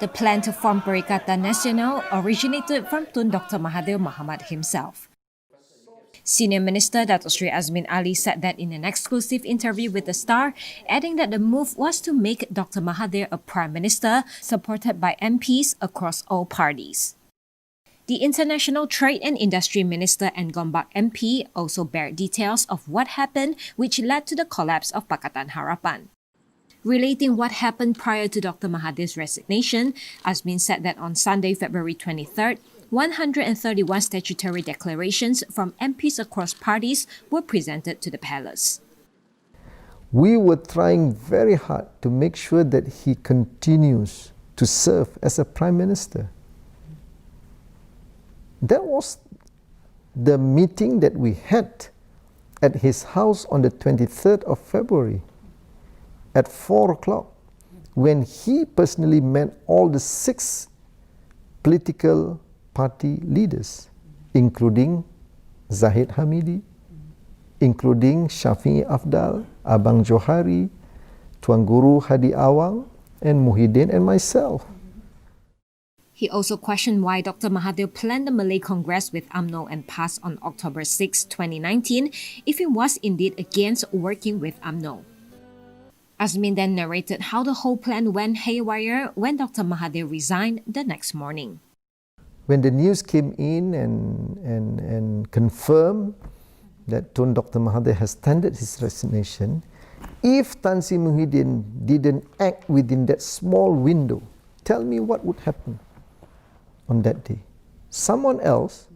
The plan to form Perikatan Nasional originated from Tun Dr. Mahathir Mohamad himself. Senior Minister Datuk Sri Azmin Ali said that in an exclusive interview with The Star, adding that the move was to make Dr. Mahathir a Prime Minister supported by MPs across all parties. The International Trade and Industry Minister and Gombak MP also bared details of what happened which led to the collapse of Pakatan Harapan. Relating what happened prior to Dr. Mahathir's resignation, Azmin said that on Sunday, February 23rd, 131 statutory declarations from MPs across parties were presented to the palace. We were trying very hard to make sure that he continues to serve as a Prime Minister. That was the meeting that we had at his house on the 23rd of February at 4 o'clock, when he personally met all the 6 political party leaders, including Zahid Hamidi, including Syafi'i Afdal, Abang Johari, Tuan Guru Hadi Awang, and Muhyiddin and myself. He also questioned why Dr. Mahathir planned the Malay Congress with UMNO and PAS on October 6, 2019, if he was indeed against working with UMNO. Azmin then narrated how the whole plan went haywire when Dr. Mahathir resigned the next morning. When the news came in and confirmed that Tun Dr. Mahathir has tendered his resignation, if Tan Sri Muhyiddin didn't act within that small window, tell me what would happen on that day. Someone else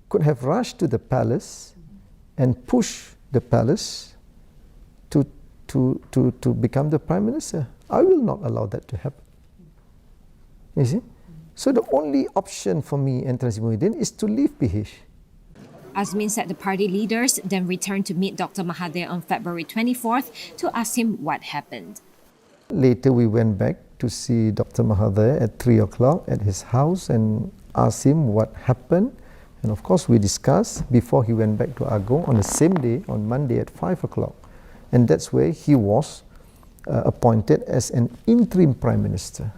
could have rushed to the palace and pushed the palace to become the Prime Minister. I will not allow that to happen. You see? So the only option for me and Tan Sri Muhyiddin is to leave PH. Azmin said the party leaders then returned to meet Dr. Mahathir on February 24th to ask him what happened. Later we went back to see Dr. Mahathir at 3 o'clock at his house and asked him what happened. And of course we discussed before he went back to Agong on the same day, on Monday at 5 o'clock. And that's where he was appointed as an interim Prime Minister.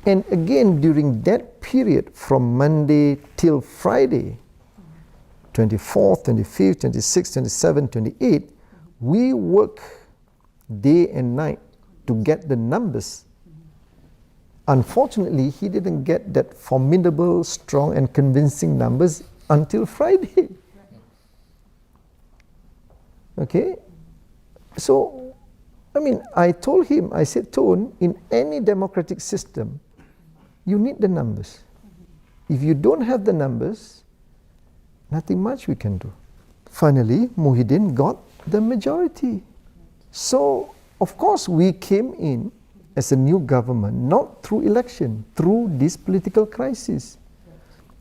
And again, during that period, from Monday till Friday, 24th, 25th, 26th, 27th, 28th, we work day and night to get the numbers. Unfortunately, he didn't get that formidable, strong and convincing numbers until Friday. Okay? So, I told him, I said, Tun, in any democratic system, you need the numbers. If you don't have the numbers, nothing much we can do. Finally, Muhyiddin got the majority. So, of course, we came in as a new government, not through election, through this political crisis.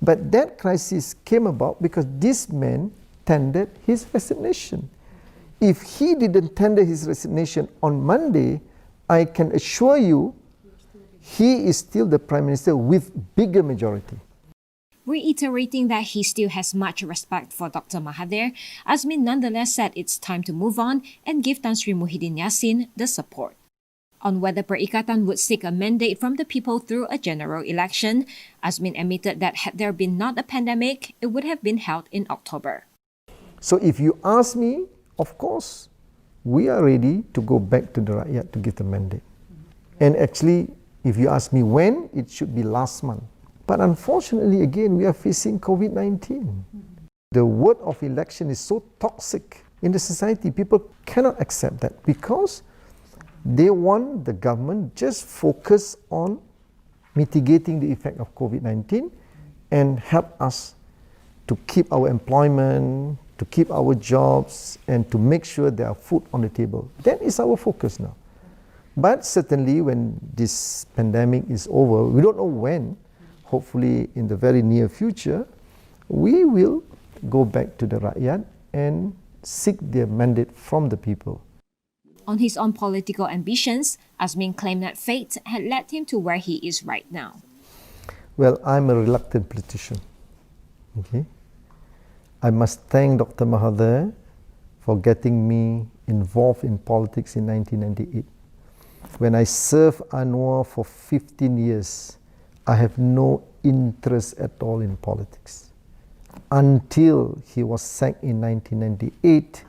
But that crisis came about because this man tendered his resignation. If he didn't tender his resignation on Monday, I can assure you, he is still the Prime Minister with bigger majority. Reiterating that he still has much respect for Dr. Mahathir, Azmin nonetheless said it's time to move on and give Tan Sri Muhyiddin Yassin the support. On whether Perikatan would seek a mandate from the people through a general election, Azmin admitted that had there been not a pandemic, it would have been held in October. So if you ask me, of course, we are ready to go back to the Rakyat to give the mandate. And actually, if you ask me when, it should be last month. But unfortunately, again, we are facing COVID-19. The word of election is so toxic in the society. People cannot accept that because they want the government just focus on mitigating the effect of COVID-19 and help us to keep our employment, to keep our jobs, and to make sure there are food on the table. That is our focus now. But certainly when this pandemic is over, we don't know when, hopefully in the very near future, we will go back to the Rakyat and seek their mandate from the people. On his own political ambitions, Azmin claimed that fate had led him to where he is right now. Well, I'm a reluctant politician. Okay? I must thank Dr. Mahathir for getting me involved in politics in 1998. When I served Anwar for 15 years, I have no interest at all in politics. Until he was sacked in 1998,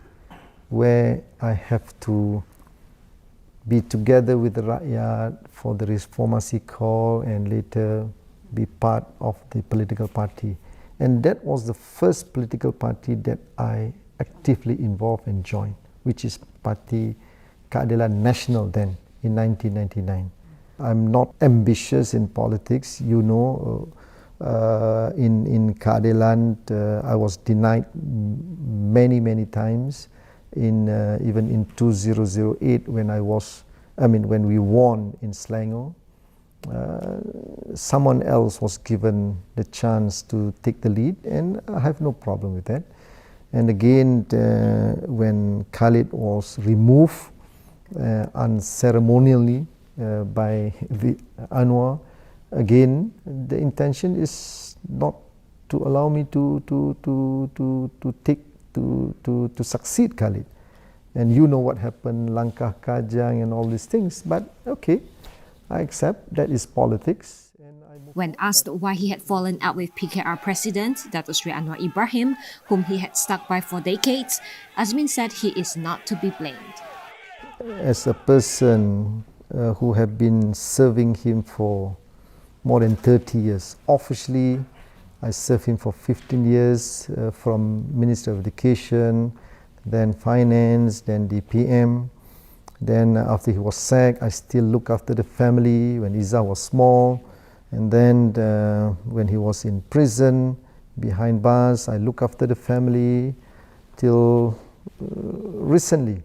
where I have to be together with the rakyat for the reformasi call and later be part of the political party. And that was the first political party that I actively involved and joined, which is Parti Keadilan Nasional then in 1999. I'm not ambitious in politics, you know. In Keadilan, I was denied many times. Even in 2008, when we won in Selangor, someone else was given the chance to take the lead, and I have no problem with that. And again, when Khalid was removed unceremonially by the Anwar, again, the intention is not to allow me to succeed Khalid. And you know what happened, Langkah Kajang and all these things, but okay, I accept that is politics. When asked why he had fallen out with PKR President Datuk Sri Anwar Ibrahim, whom he had stuck by for decades, Azmin said he is not to be blamed. As a person who have been serving him for more than 30 years, officially I served him for 15 years from Minister of Education, then Finance, then the PM. Then after he was sacked, I still look after the family when Izzah was small. And then when he was in prison, behind bars, I look after the family till recently.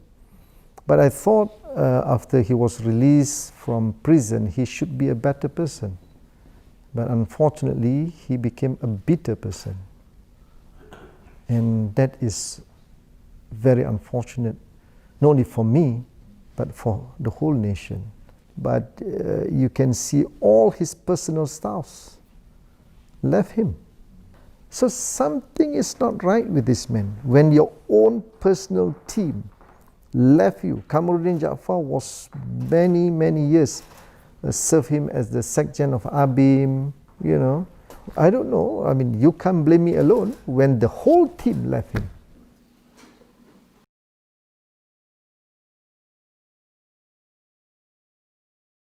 But I thought after he was released from prison, he should be a better person. But unfortunately, he became a bitter person. And that is very unfortunate, not only for me, but for the whole nation. But you can see all his personal staffs left him. So something is not right with this man. When your own personal team left you, Kamaruddin Jaafar was many years, served him as the Sekjen of ABIM, you know. I don't know, I mean, you can't blame me alone when the whole team left him.